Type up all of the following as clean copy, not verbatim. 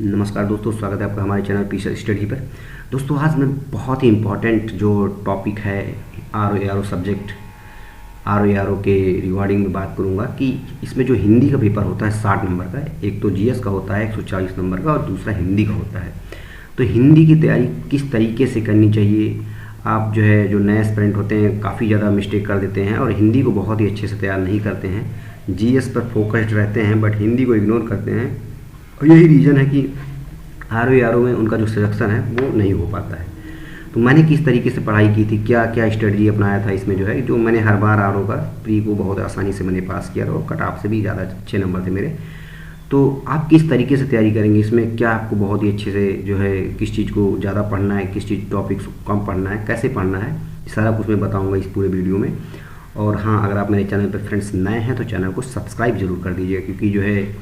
नमस्कार दोस्तों, स्वागत है आपका हमारे चैनल पीस स्टडी पर। दोस्तों आज मैं बहुत ही इम्पॉर्टेंट जो टॉपिक है R O subject R O के रिगार्डिंग में बात करूंगा कि इसमें जो हिंदी का पेपर होता है 60 नंबर का, एक तो जीएस का होता है 140 नंबर का और दूसरा हिंदी का होता है। तो हिंदी की तैयारी किस तरीके से करनी चाहिए, आप जो नए एस्पिरेंट होते हैं काफ़ी ज़्यादा मिस्टेक कर देते हैं और हिंदी को बहुत ही अच्छे से तैयार नहीं करते हैं, जीएस पर फोकस्ड रहते हैं बट हिंदी को इग्नोर करते हैं। और यही रीज़न है कि आर ओ में उनका जो सिलेक्शन है वो नहीं हो पाता है। तो मैंने किस तरीके से पढ़ाई की थी, क्या क्या स्ट्रेटजी अपनाया था इसमें जो मैंने हर बार आर ओ का प्री को बहुत आसानी से मैंने पास किया और कट ऑफ से भी ज़्यादा अच्छे नंबर थे मेरे। तो आप किस तरीके से तैयारी करेंगे, इसमें क्या आपको बहुत ही अच्छे से किस चीज़ को ज़्यादा पढ़ना है, किस चीज़ टॉपिक्स को कम पढ़ना है, कैसे पढ़ना है, सारा कुछ मैं बताऊँगा इस पूरे वीडियो में। और हाँ, अगर आप मेरे चैनल पर फ्रेंड्स नए हैं तो चैनल को सब्सक्राइब जरूर कर दीजिएगा, क्योंकि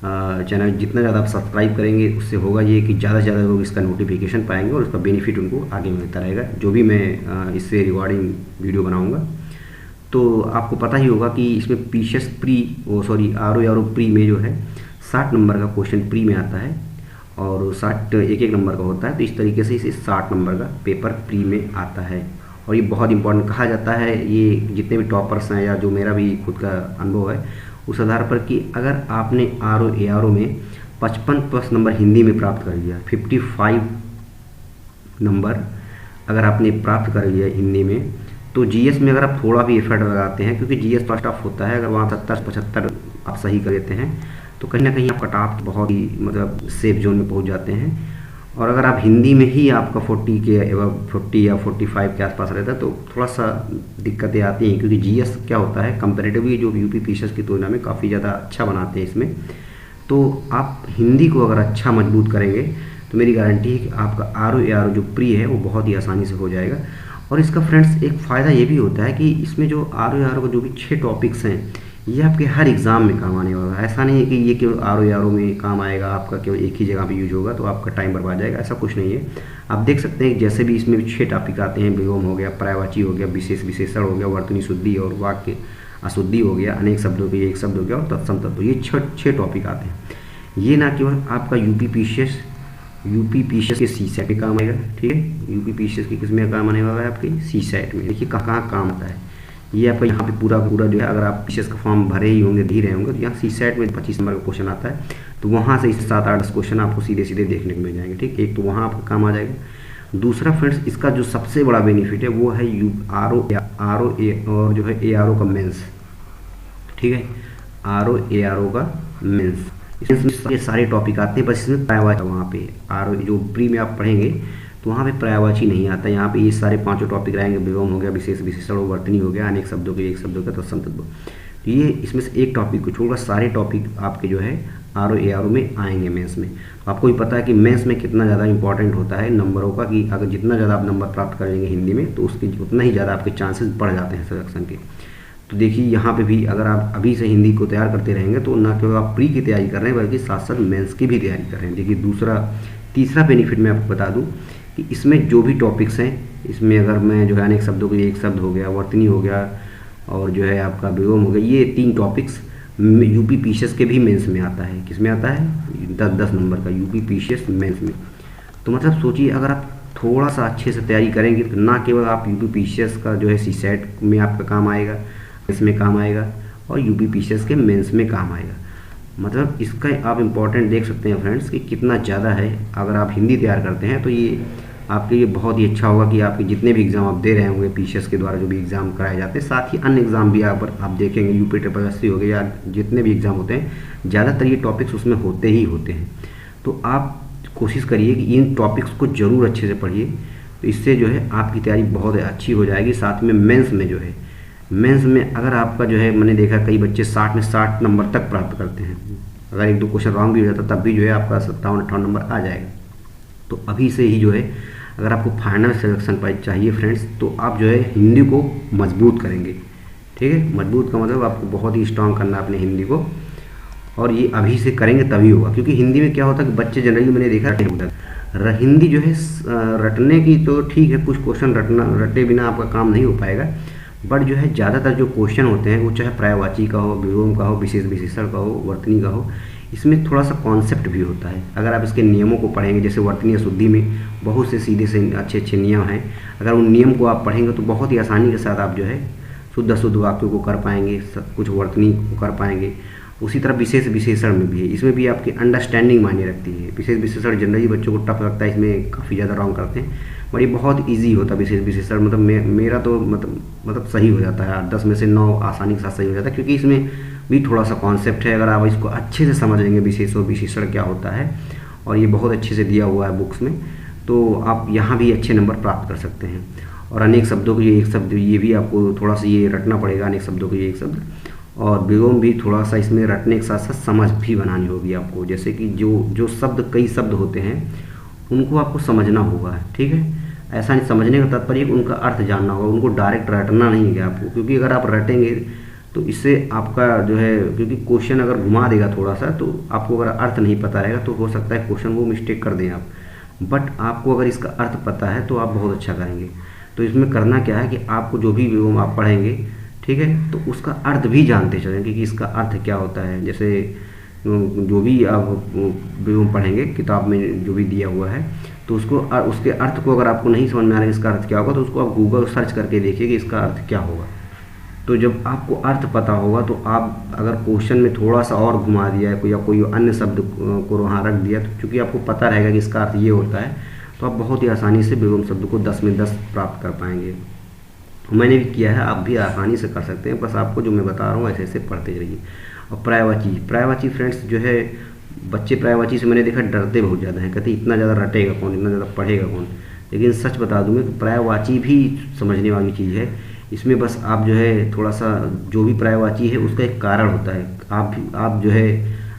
चैनल जितना ज़्यादा आप सब्सक्राइब करेंगे उससे होगा ये कि ज़्यादा से ज़्यादा लोग इसका नोटिफिकेशन पाएंगे और उसका बेनिफिट उनको आगे मिलता रहेगा जो भी मैं इससे रिगार्डिंग वीडियो बनाऊंगा। तो आपको पता ही होगा कि इसमें पीसीएस आर ओ प्री में जो है 60 नंबर का क्वेश्चन प्री में आता है और 60 एक नंबर का होता है। तो इस तरीके से इसे 60 नंबर का पेपर प्री में आता है और ये बहुत इंपॉर्टेंट कहा जाता है। ये जितने भी टॉपर्स हैं या जो मेरा भी खुद का अनुभव है उस आधार पर कि अगर आपने आर ओ में 55+ नंबर हिंदी में प्राप्त कर लिया, 55 नंबर अगर आपने प्राप्त कर लिया हिंदी में, तो जीएस में अगर आप थोड़ा भी एफर्ट लगाते हैं, क्योंकि जीएस फर्स्ट ऑफ होता है, अगर वहाँ 70-75 आप सही कर देते हैं तो कहीं ना कहीं आप कट ऑफ बहुत ही सेफ जोन में पहुँच जाते हैं। और अगर आप हिंदी में ही आपका 40 या 45 के आसपास रहता है तो थोड़ा सा दिक्कतें आती हैं, क्योंकि जीएस क्या होता है कंपैरेटिवली जो यूपी पीसीएस की तुलना में काफ़ी ज़्यादा अच्छा बनाते हैं इसमें। तो आप हिंदी को अगर अच्छा मजबूत करेंगे तो मेरी गारंटी है कि आपका आर ओ जो प्री है वो बहुत ही आसानी से हो जाएगा। और इसका फ्रेंड्स एक फ़ायदा ये भी होता है कि इसमें जो आर ओ का जो भी 6 टॉपिक्स हैं ये आपके हर एग्ज़ाम में काम आने वाला है। ऐसा नहीं है कि ये केवल आर ओ में काम आएगा, आपका केवल एक ही जगह पे यूज होगा तो आपका टाइम बर्बाद जाएगा, ऐसा कुछ नहीं है। आप देख सकते हैं जैसे भी इसमें 6 टॉपिक आते हैं, विलोम हो गया, पर्यायवाची हो गया, विशेष विशेषण हो गया, वर्तनी शुद्धि और वाक्य अशुद्धि हो गया, अनेक शब्दों के एक शब्द हो गया और तत्सम तत्व, ये 6 टॉपिक आते हैं। ये ना केवल आपका यूपी पीसीएस के सीसेट में काम आएगा, ठीक है, यूपी पीसीएस के किस में काम आने वाला है, आपके सीसेट में। देखिए कहाँ काम आता है ये आपका यहाँ पे पूरा जो है, अगर आप पीसीएस का फॉर्म भरे ही होंगे, दे रहे होंगे, तो यहाँ सीसेट में 25 नंबर का क्वेश्चन आता है, तो वहाँ से 7-8 क्वेश्चन आपको सीधे सीधे देखने को मिल जाएंगे, ठीक। एक तो वहाँ आपका काम आ जाएगा। दूसरा फ्रेंड्स, इसका जो सबसे बड़ा बेनिफिट है वो है आर ओ और जो है ARO का मेंस, ठीक है, ARO का मेंस, इसमें ये सारे टॉपिक आते हैं। बस इसमें पर्यायवाची वहाँ पे आर ओ जो प्री में आप पढ़ेंगे तो वहाँ पे पर्यायवाची नहीं आता। यहाँ पे ये सारे 5 टॉपिक रहेंगे, विलोम हो गया, विशेष विशेषण, वर्तनी हो गया, अनेक शब्दों के एक शब्द हो गया, तत्सम तत्व। तो ये इसमें से एक टॉपिक को छोड़कर सारे टॉपिक आपके जो है आर ओ में आएंगे मेंस में। तो आपको भी पता है कि मेंस में कितना ज़्यादा इंपॉर्टेंट होता है नंबरों का, कि अगर जितना ज़्यादा आप नंबर प्राप्त करेंगे हिंदी में तो उसके उतना ही ज़्यादा आपके चांसेस बढ़ जाते हैं सिलेक्शन के। तो देखिए यहाँ पे भी अगर आप अभी से हिंदी को तैयार करते रहेंगे तो ना केवल आप प्री की तैयारी कर रहे हैं बल्कि साथ साथ मेंस की भी तैयारी कर रहे हैं। देखिए तीसरा बेनिफिट मैं आपको बता दूं कि इसमें जो भी टॉपिक्स हैं, इसमें अगर मैं जो है अनेक शब्दों के एक शब्द हो गया, वर्तनी हो गया और जो है आपका विलोम हो गया, ये 3 टॉपिक्स यूपी पीसीएस के भी मेंस में आता है। किस में आता है? 10 नंबर का यूपी पीसीएस मेंस में। तो मतलब सोचिए अगर आप थोड़ा सा अच्छे से तैयारी करेंगे तो ना केवल आप यूपी पीसीएस का जो है सीसेट में आपका काम आएगा, इसमें काम आएगा और यूपी पीसीएस के मेंस में काम आएगा। मतलब इसका आप इम्पोर्टेंट देख सकते हैं फ्रेंड्स कि कितना ज़्यादा है। अगर आप हिंदी तैयार करते हैं तो ये आपके लिए बहुत ही अच्छा होगा कि आपके जितने भी एग्ज़ाम आप दे रहे होंगे पीसीएस के द्वारा, जो भी एग्ज़ाम कराए जाते हैं, साथ ही अन्य एग्ज़ाम भी आप देखेंगे, यूपी SSC हो गए या जितने भी एग्ज़ाम होते हैं, ज़्यादातर ये टॉपिक्स उसमें होते ही होते हैं। तो आप कोशिश करिए कि इन टॉपिक्स को ज़रूर अच्छे से पढ़िए, तो इससे जो है आपकी तैयारी बहुत अच्छी हो जाएगी। साथ में मेंस में जो है, मेंस में अगर आपका जो है, मैंने देखा कई बच्चे 60 में 60 नंबर तक प्राप्त करते हैं, अगर 1-2 क्वेश्चन रॉन्ग भी हो जाता तब भी जो है आपका 57-58 नंबर आ जाएगा। तो अभी से ही जो है अगर आपको फाइनल सिलेक्शन प्राइज चाहिए फ्रेंड्स तो आप जो है हिंदी को मजबूत करेंगे, ठीक है। मजबूत का मतलब आपको बहुत ही स्ट्रांग करना है अपने हिंदी को, और ये अभी से करेंगे तभी होगा। क्योंकि हिंदी में क्या होता है कि बच्चे जनरली मैंने देखा हिंदी जो है रटने की तो ठीक है, कुछ क्वेश्चन रटे बिना आपका काम नहीं हो पाएगा, बट जो है ज़्यादातर जो क्वेश्चन होते हैं वो चाहे पर्यायवाची का हो, विलोम का हो, विशेष विशेषण का हो, वर्तनी का हो, इसमें थोड़ा सा कॉन्सेप्ट भी होता है। अगर आप इसके नियमों को पढ़ेंगे, जैसे वर्तनीय शुद्धि में बहुत से सीधे से अच्छे अच्छे नियम हैं, अगर उन नियम को आप पढ़ेंगे तो बहुत ही आसानी के साथ आप जो है शुद्ध अशुद्ध वाक्यों को कर पाएंगे, सब कुछ वर्तनी को कर पाएंगे। उसी तरह विशेष विशेषण में भी है, इसमें भी आपकी अंडरस्टैंडिंग मायने रखती है। विशेष विशेषण जनरली बच्चों को टफ लगता है, इसमें काफ़ी ज़्यादा रॉन्ग करते हैं, और ये बहुत इजी होता है विशेष विशेषण। मतलब मेरा तो मतलब सही हो जाता है, 10 में से 9 आसानी के साथ सही हो जाता है, क्योंकि इसमें भी थोड़ा सा कॉन्सेप्ट है। अगर आप इसको अच्छे से समझ लेंगे विशेष और विशेषण क्या होता है, और ये बहुत अच्छे से दिया हुआ है बुक्स में, तो आप यहाँ भी अच्छे नंबर प्राप्त कर सकते हैं। और अनेक शब्दों को ये एक शब्द, ये भी आपको थोड़ा सा ये रटना पड़ेगा, अनेक शब्दों को ये एक शब्द, और विलोम भी थोड़ा सा इसमें रटने के साथ साथ समझ भी बनानी होगी आपको। जैसे कि जो शब्द, कई शब्द होते हैं उनको आपको समझना होगा, ठीक है। ऐसा नहीं, समझने का तात्पर्य उनका अर्थ जानना होगा, उनको डायरेक्ट रटना नहीं है आपको, क्योंकि अगर आप रटेंगे तो इससे आपका जो है, क्योंकि क्वेश्चन अगर घुमा देगा थोड़ा सा, तो आपको अगर अर्थ नहीं पता रहेगा तो हो सकता है क्वेश्चन वो मिस्टेक कर दें आप। बट आपको अगर इसका अर्थ पता है तो आप बहुत अच्छा करेंगे। तो इसमें करना क्या है कि आपको जो भी विलोम आप पढ़ेंगे, ठीक है, तो उसका अर्थ भी जानते चलेंगे कि इसका अर्थ क्या होता है। जैसे जो भी आप विलोम पढ़ेंगे किताब में जो भी दिया हुआ है, तो उसके अर्थ को अगर आपको नहीं समझ में आ रहा है इसका अर्थ क्या होगा, तो उसको आप गूगल सर्च करके देखिए कि इसका अर्थ क्या होगा। तो जब आपको अर्थ पता होगा तो आप अगर क्वेश्चन में थोड़ा सा और घुमा दिया है या कोई अन्य शब्द को वहाँ रख दिया, तो चूँकि आपको पता रहेगा कि इसका अर्थ ये होता है, तो आप बहुत ही आसानी से विलोम शब्द को 10 में 10 प्राप्त कर पाएंगे। मैंने भी किया है, आप भी आसानी से कर सकते हैं। बस आपको जो मैं बता रहा हूँ ऐसे ऐसे पढ़ते रहिए। और पर्यायवाची फ्रेंड्स जो है, बच्चे पर्यायवाची से मैंने देखा डरते बहुत ज़्यादा हैं, कहते इतना ज़्यादा रटेगा कौन, इतना ज़्यादा पढ़ेगा कौन। लेकिन सच बता दूँ मैं कि पर्यायवाची भी समझने वाली चीज़ है। इसमें बस आप जो है थोड़ा सा, जो भी पर्यायवाची है उसका एक कारण होता है। आप जो है,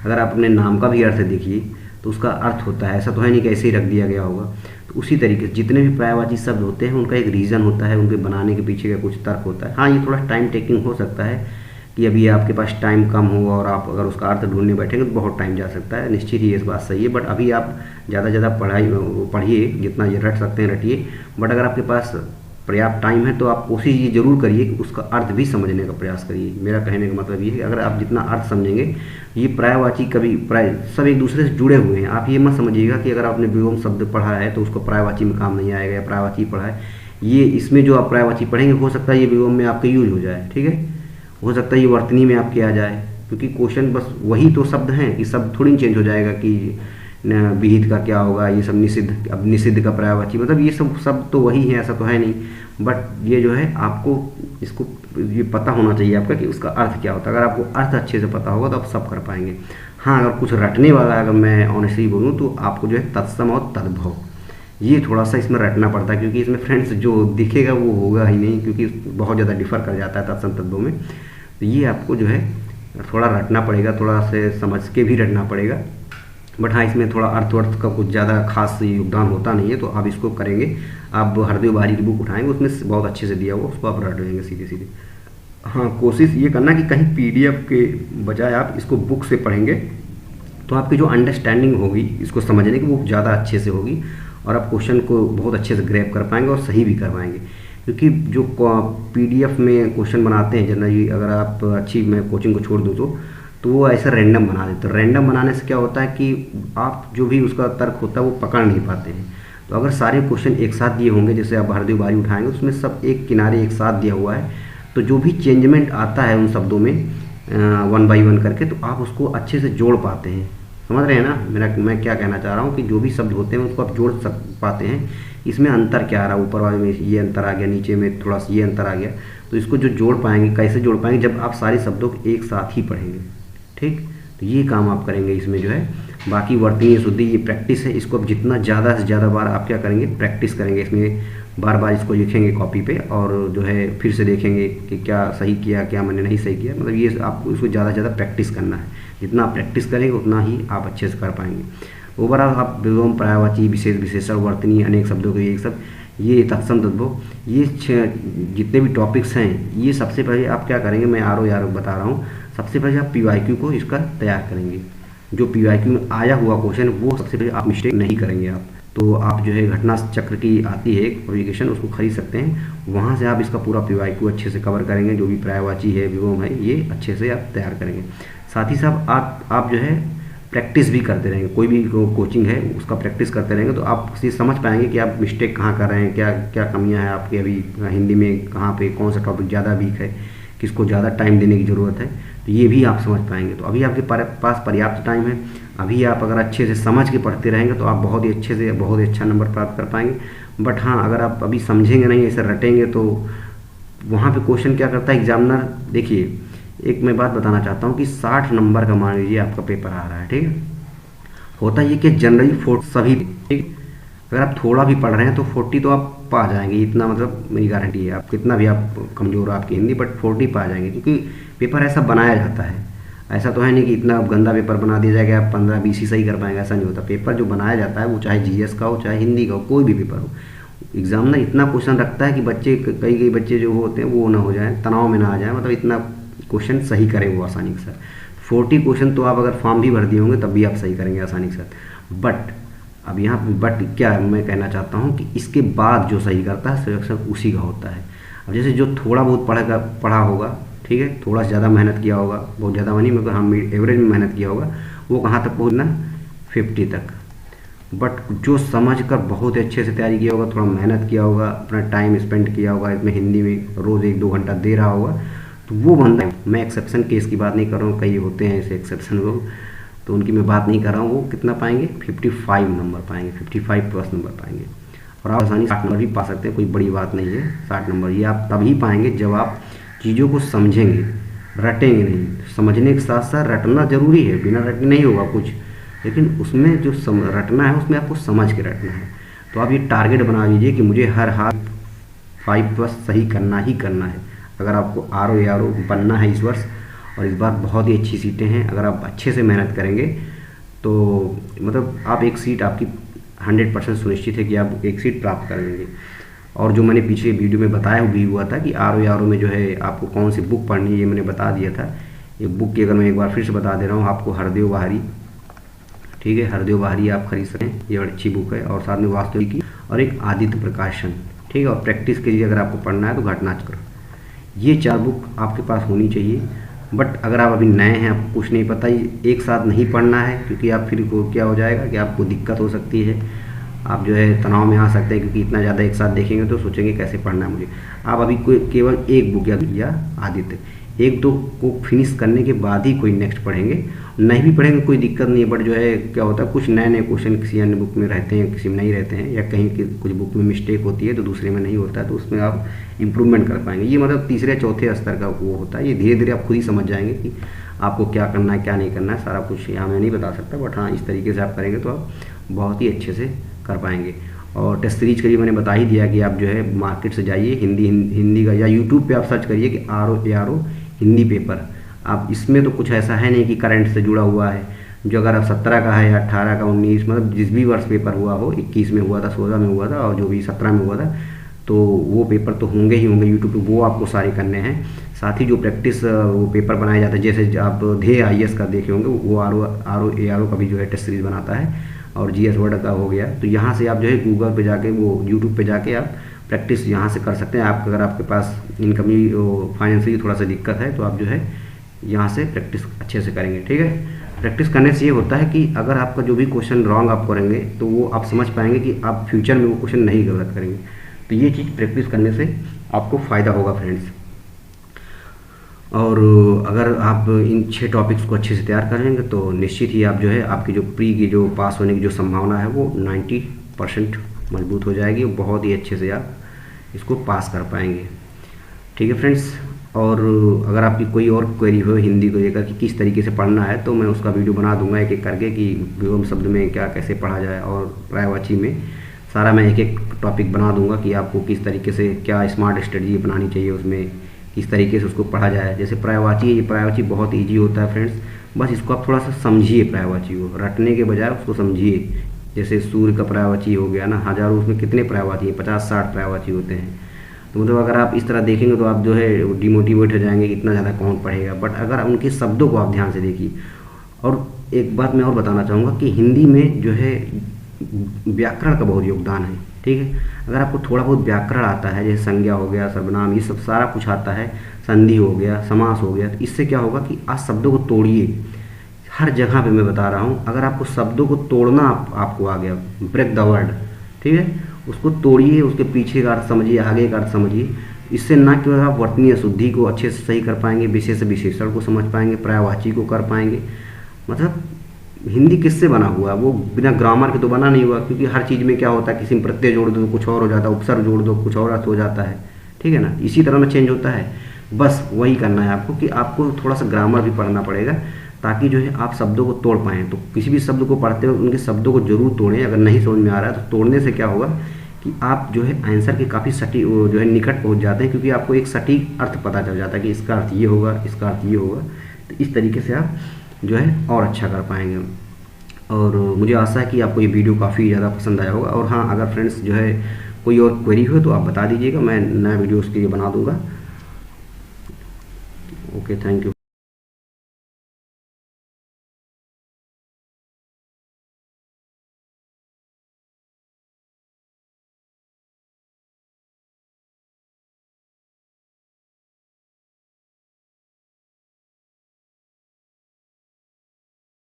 अगर आप अपने नाम का भी अर्थ देखिए तो उसका अर्थ होता है, ऐसा तो है नहीं कि ऐसे ही रख दिया गया होगा। तो उसी तरीके से जितने भी पर्यायवाची शब्द होते हैं उनका एक रीज़न होता है, उनके बनाने के पीछे का कुछ तर्क होता है। हाँ, ये थोड़ा टाइम टेकिंग हो सकता है कि अभी आपके पास टाइम कम हो और आप अगर उसका अर्थ ढूंढने बैठेंगे तो बहुत टाइम जा सकता है, निश्चित ही इस बात सही है। बट अभी आप ज़्यादा ज़्यादा पढ़िए, जितना ये रट सकते हैं रटिए। बट अगर आपके पास पर्याप्त टाइम है तो आप कोशिश ये जरूर करिए कि उसका अर्थ भी समझने का प्रयास करिए। मेरा कहने का मतलब ये है कि अगर आप जितना अर्थ समझेंगे, ये पर्यायवाची सब एक दूसरे से जुड़े हुए हैं। आप ये मत समझिएगा कि अगर आपने विलोम शब्द पढ़ा है तो उसको पर्यायवाची में काम नहीं आएगा, या पर्यायवाची पढ़ा है, ये इसमें जो आप पर्यायवाची पढ़ेंगे हो सकता है ये विलोम में आपके यूज हो जाए, ठीक है। हो सकता है ये वर्तनी में आपके आ जाए, क्योंकि क्वेश्चन बस वही तो शब्द हैं कि शब्द थोड़ी चेंज हो जाएगा कि विहित का क्या होगा, ये सब निषिद्ध, अब निषिद्ध का पर्यायवाची, मतलब ये सब तो वही है, ऐसा तो है नहीं। बट ये जो है आपको इसको ये पता होना चाहिए आपका कि उसका अर्थ क्या होता है। अगर आपको अर्थ अच्छे से पता होगा तो आप सब कर पाएंगे। हाँ, अगर कुछ रटने वाला है, अगर मैं ऑनेस्टली बोलूँ तो आपको जो है तत्सम और तद्भव, ये थोड़ा सा इसमें रटना पड़ता है, क्योंकि इसमें फ्रेंड्स जो दिखेगा वो होगा ही नहीं, क्योंकि बहुत ज़्यादा डिफर कर जाता है तत्सम तद्भव में। तो ये आपको जो है थोड़ा रटना पड़ेगा, थोड़ा से समझ के भी रटना पड़ेगा। बट हाँ, इसमें थोड़ा अर्थ का कुछ ज़्यादा खास योगदान होता नहीं है, तो आप इसको करेंगे। आप हरदेव बारी की बुक उठाएंगे, उसमें बहुत अच्छे से दिया हुआ, उसको आप रट लेंगे सीधे सीधे। हाँ, कोशिश ये करना कि कहीं PDF के बजाय आप इसको बुक से पढ़ेंगे तो आपकी जो अंडरस्टैंडिंग होगी इसको समझने की वो ज़्यादा अच्छे से होगी, और आप क्वेश्चन को बहुत अच्छे से ग्रैब कर पाएंगे और सही भी कर पाएंगे। क्योंकि जो PDF में क्वेश्चन बनाते हैं जनरली, अगर आप अच्छी मैं कोचिंग को छोड़ दूँ तो वो ऐसा रैंडम बना देते हैं। रैंडम बनाने से क्या होता है कि आप जो भी उसका तर्क होता है वो पकड़ नहीं पाते हैं। तो अगर सारे क्वेश्चन एक साथ दिए होंगे, जैसे आप हरदेव बारी उठाएंगे उसमें सब एक किनारे एक साथ दिया हुआ है, तो जो भी चेंजमेंट आता है उन शब्दों में 1 बाई 1 करके, तो आप उसको अच्छे से जोड़ पाते हैं। समझ रहे हैं ना मैं क्या कहना चाह रहा हूँ, कि जो भी शब्द होते हैं उसको आप जोड़ पाते हैं। इसमें अंतर क्या आ रहा है, ऊपर वाले में ये अंतर आ गया, नीचे में थोड़ा सा ये अंतर आ गया, तो इसको जो जोड़ पाएंगे, कैसे जोड़ पाएंगे, जब आप सारे शब्दों को एक साथ ही पढ़ेंगे, ठीक। तो ये काम आप करेंगे इसमें जो है। बाकी वर्तनीय शुद्धि ये प्रैक्टिस है, इसको अब जितना ज़्यादा से ज़्यादा बार आप क्या करेंगे, प्रैक्टिस करेंगे। इसमें बार बार इसको लिखेंगे कॉपी पे, और जो है फिर से देखेंगे कि क्या सही किया, क्या मैंने नहीं सही किया। मतलब ये आपको इसको ज़्यादा से ज़्यादा प्रैक्टिस करना है। जितना आप प्रैक्टिस करेंगे उतना ही आप अच्छे से कर पाएंगे। ओवरऑल आप विलोम, पर्यायवाची, विशेष विशेषण, वर्तनी, अनेक शब्दों के एक सब, ये तत्सम तद्भव, ये जितने भी टॉपिक्स हैं, ये सबसे पहले आप क्या करेंगे, मैं आर बता रहा हूँ। सबसे पहले आप PYQ को इसका तैयार करेंगे। जो PYQ में आया हुआ क्वेश्चन वो सबसे पहले आप मिस्टेक नहीं करेंगे। आप तो आप जो है घटना चक्र की आती है एक एप्लीकेशन, उसको खरीद सकते हैं, वहाँ से आप इसका पूरा PYQ अच्छे से कवर करेंगे। जो भी पर्यायवाची है, विलोम है, ये अच्छे से आप तैयार करेंगे। साथ ही साथ आप जो है प्रैक्टिस भी करते रहेंगे, कोई भी कोचिंग है उसका प्रैक्टिस करते रहेंगे तो आप ये समझ पाएंगे कि आप मिस्टेक कहाँ कर रहे हैं, क्या क्या कमियां हैं आपकी अभी हिंदी में, कहाँ पे कौन सा टॉपिक ज़्यादा वीक है, किसको ज़्यादा टाइम देने की ज़रूरत है, तो ये भी आप समझ पाएंगे। तो अभी आपके पास पर्याप्त टाइम है। अभी आप अगर अच्छे से समझ के पढ़ते रहेंगे तो आप बहुत ही अच्छे से बहुत ही अच्छा नंबर प्राप्त कर पाएंगे। बट हाँ, अगर आप अभी समझेंगे नहीं, ऐसे रटेंगे, तो वहाँ पे क्वेश्चन क्या करता है एग्जामिनर, देखिए एक मैं बात बताना चाहता हूँ कि 60 नंबर का मान लीजिए आपका पेपर आ रहा है, ठीक है। होता ये कि जनरली 40 सभी, ठीक, अगर आप थोड़ा भी पढ़ रहे हैं तो 40 तो आप पा जाएंगे, इतना मतलब मेरी गारंटी है। आप कितना भी आप कमज़ोर हो आपकी हिंदी, बट 40 पा जाएंगे, क्योंकि पेपर ऐसा बनाया जाता है। ऐसा तो है नहीं कि इतना गंदा पेपर बना दिया जाएगा आप 15-20 ही सही कर पाएंगे, ऐसा नहीं होता। पेपर जो बनाया जाता है वो चाहे जीएस का हो, चाहे हिंदी का हो, कोई भी पेपर हो, एग्जामिनर इतना क्वेश्चन रखता है कि बच्चे, कई बच्चे जो होते हैं वो ना हो जाए, तनाव में ना आ जाए, मतलब इतना क्वेश्चन सही करें वो आसानी के साथ। 40 क्वेश्चन तो आप अगर फॉर्म भी भर दिए होंगे तब भी आप सही करेंगे आसानी के साथ। बट अब यहाँ बट क्या मैं कहना चाहता हूँ कि इसके बाद जो सही करता है सिलेक्शन उसी का होता है। अब जैसे जो थोड़ा बहुत पढ़ा होगा, ठीक है, थोड़ा ज़्यादा मेहनत किया होगा, बहुत ज़्यादा नहीं मगर हम एवरेज में मेहनत किया होगा, वो कहाँ तक पहुँचना, 50 तक। बट जो समझ कर बहुत ही अच्छे से तैयारी किया होगा, थोड़ा मेहनत किया होगा, अपना टाइम स्पेंड किया होगा इसमें, हिंदी में रोज़ 1-2 घंटा दे रहा होगा, तो वो बंदा, मैं एक्सेप्शन केस की बात नहीं कर रहा हूँ, कई होते हैं ऐसे एक्सेप्शन लोग, तो उनकी मैं बात नहीं कर रहा हूँ, वो कितना पाएंगे, 55 नंबर पाएंगे, 55 प्लस नंबर पाएंगे। और आप आसानी 60 नंबर भी पा सकते हैं, कोई बड़ी बात नहीं है। 60 नंबर ये आप तभी पाएंगे जब आप चीज़ों को समझेंगे, रटेंगे नहीं। समझने के साथ साथ रटना जरूरी है, बिना रटे नहीं होगा कुछ, लेकिन उसमें जो रटना है उसमें आपको समझ के रटना है। तो आप ये टारगेट बना लीजिए कि मुझे हर हाल 5 प्लस सही करना ही करना है। अगर आपको आर ओ बनना है इस वर्ष, और इस बार बहुत ही अच्छी सीटें हैं, अगर आप अच्छे से मेहनत करेंगे तो मतलब आप एक सीट आपकी 100% सुनिश्चित है कि आप एक सीट प्राप्त कर लेंगे। और जो मैंने पीछे वीडियो में बताया भी हुआ था कि आर ओ में जो है आपको कौन सी बुक पढ़नी है, ये मैंने बता दिया था। ये बुक की अगर मैं एक बार फिर से बता दे रहा हूँ आपको, हरदेव बाहरी, ठीक है, हरदेव बाहरी आप खरीद सकें, ये बड़ी अच्छी बुक है। और साथ में वास्तविक की और एक आदित्य प्रकाशन, ठीक है। और प्रैक्टिस के लिए अगर आपको पढ़ना है तो घटनाचक्र, ये 4 बुक आपके पास होनी चाहिए। बट अगर आप अभी नए हैं, आपको कुछ नहीं पता, एक साथ नहीं पढ़ना है, क्योंकि आप फिर को क्या हो जाएगा कि आपको दिक्कत हो सकती है, आप जो है तनाव में आ सकते हैं, क्योंकि इतना ज़्यादा एक साथ देखेंगे तो सोचेंगे कैसे पढ़ना है मुझे। आप अभी कोई केवल एक बुक या आदित्य, 1-2 को फिनिश करने के बाद ही कोई नेक्स्ट पढ़ेंगे। नहीं भी पढ़ेंगे कोई दिक्कत नहीं है, बट जो है क्या होता है, कुछ नए नए क्वेश्चन किसी अन्य बुक में रहते हैं, किसी में नहीं रहते हैं, या कहीं कुछ बुक में मिस्टेक होती है तो दूसरे में नहीं होता है, तो उसमें आप इम्प्रूवमेंट कर पाएंगे। ये मतलब तीसरे चौथे स्तर का वो होता है। ये धीरे धीरे आप खुद ही समझ जाएंगे कि आपको क्या करना है क्या नहीं करना है, सारा कुछ यहाँ मैं नहीं बता सकता, बट हाँ इस तरीके से आप करेंगे तो आप बहुत ही अच्छे से कर पाएंगे। और टेस्ट सीरीज के लिए मैंने बता ही दिया कि आप जो है मार्केट से जाइए, हिंदी का, या यूट्यूब पे आप सर्च करिए कि आर ओ हिंदी पेपर। आप इसमें तो कुछ ऐसा है नहीं कि करंट से जुड़ा हुआ है, जो अगर आप 17 का है या 18 का, 19, मतलब जिस भी वर्ष पेपर हुआ हो, 21 में हुआ था, 16 में हुआ था, और जो भी 17 में हुआ था, तो वो पेपर तो होंगे ही होंगे यूट्यूब पे, वो आपको सारे करने हैं। साथ ही जो प्रैक्टिस वो पेपर बनाए जाते हैं, जैसे आप ध्येय IAS का देखे होंगे, वो आर ओ का भी जो है टेस्ट सीरीज बनाता है, और GS वर्ड का हो गया। तो यहाँ से आप जो है गूगल पे जाके, वो यूट्यूब पे जाके आप प्रैक्टिस यहाँ से कर सकते हैं। आप अगर आपके पास इनकम फाइनेंशियली थोड़ा सा दिक्कत है तो आप जो है यहाँ से प्रैक्टिस अच्छे से करेंगे, ठीक है। प्रैक्टिस करने से ये होता है कि अगर आपका जो भी क्वेश्चन रॉन्ग आप करेंगे तो वो आप समझ पाएंगे कि आप फ्यूचर में वो क्वेश्चन नहीं गलत करेंगे। तो ये चीज़ प्रैक्टिस करने से आपको फ़ायदा होगा फ्रेंड्स। और अगर आप इन 6 टॉपिक्स को अच्छे से तैयार कर लेंगे तो निश्चित ही आप जो है आपकी जो प्री की जो पास होने की जो संभावना है वो 90% मजबूत हो जाएगी, बहुत ही अच्छे से आप इसको पास कर पाएंगे, ठीक है फ्रेंड्स। और अगर आपकी कोई और क्वेरी हो हिंदी को लेकर कि किस तरीके से पढ़ना है, तो मैं उसका वीडियो बना दूंगा एक एक करके कि विलोम शब्द में क्या कैसे पढ़ा जाए, और पर्यायवाची में सारा मैं एक एक टॉपिक बना दूंगा कि आपको किस तरीके से क्या स्मार्ट स्ट्रेटजी अपनानी चाहिए, उसमें किस तरीके से उसको पढ़ा जाए। जैसे पर्यायवाची, ये पर्यायवाची बहुत ईजी होता है फ्रेंड्स, बस इसको आप थोड़ा सा समझिए, पर्यायवाची को रटने के बजाय उसको समझिए। जैसे सूर्य का पर्यायवाची हो गया ना, हज़ारों, उसमें कितने पर्यायवाची हैं, 50-60 पर्यायवाची होते हैं। तो मतलब अगर आप इस तरह देखेंगे तो आप जो है डिमोटिवेट हो जाएंगे, इतना ज़्यादा कौन पढ़ेगा। बट अगर उनके शब्दों को आप ध्यान से देखिए। और एक बात मैं और बताना चाहूँगा कि हिंदी में जो है व्याकरण का बहुत योगदान है, ठीक है। अगर आपको थोड़ा बहुत व्याकरण आता है, जैसे संज्ञा हो गया, सर्वनाम, ये सब सारा कुछ आता है, संधि हो गया, समास हो गया, तो इससे क्या होगा कि आप शब्दों को तोड़िए, हर जगह पे मैं बता रहा हूँ, अगर आपको शब्दों को तोड़ना आपको आ गया, ब्रेक द वर्ड, ठीक है, उसको तोड़िए, उसके पीछे का अर्थ समझिए, आगे का अर्थ समझिए। इससे ना केवल आप वर्तनीय शुद्धि को अच्छे से सही कर पाएंगे, विशेष विशेषण को समझ पाएंगे, पर्यायवाची को कर पाएंगे। मतलब हिंदी किससे बना हुआ है, वो बिना ग्रामर के तो बना नहीं हुआ, क्योंकि हर चीज़ में क्या होता है, किसी में प्रत्यय जोड़ दो कुछ और हो जाता है, उपसर्ग जोड़ दो कुछ और अर्थ हो जाता है, ठीक है ना, इसी तरह में चेंज होता है। बस वही करना है आपको कि आपको थोड़ा सा ग्रामर भी पढ़ना पड़ेगा, ताकि जो है आप शब्दों को तोड़ पाएँ। तो किसी भी शब्द को पढ़ते हुए उनके शब्दों को जरूर तोड़ें। अगर नहीं समझ में आ रहा है तो तोड़ने से क्या होगा कि आप जो है आंसर के काफ़ी सटीक जो है निकट पहुंच जाते हैं, क्योंकि आपको एक सटीक अर्थ पता चल जाता है कि इसका अर्थ ये होगा, इसका अर्थ ये होगा। तो इस तरीके से आप जो है और अच्छा कर पाएंगे। और मुझे आशा है कि आपको ये वीडियो काफ़ी ज़्यादा पसंद आया होगा। और हाँ, अगर फ्रेंड्स जो है कोई और क्वेरी हो तो आप बता दीजिएगा, मैं नया वीडियो उसके लिए बना दूँगा। Okay, thank you.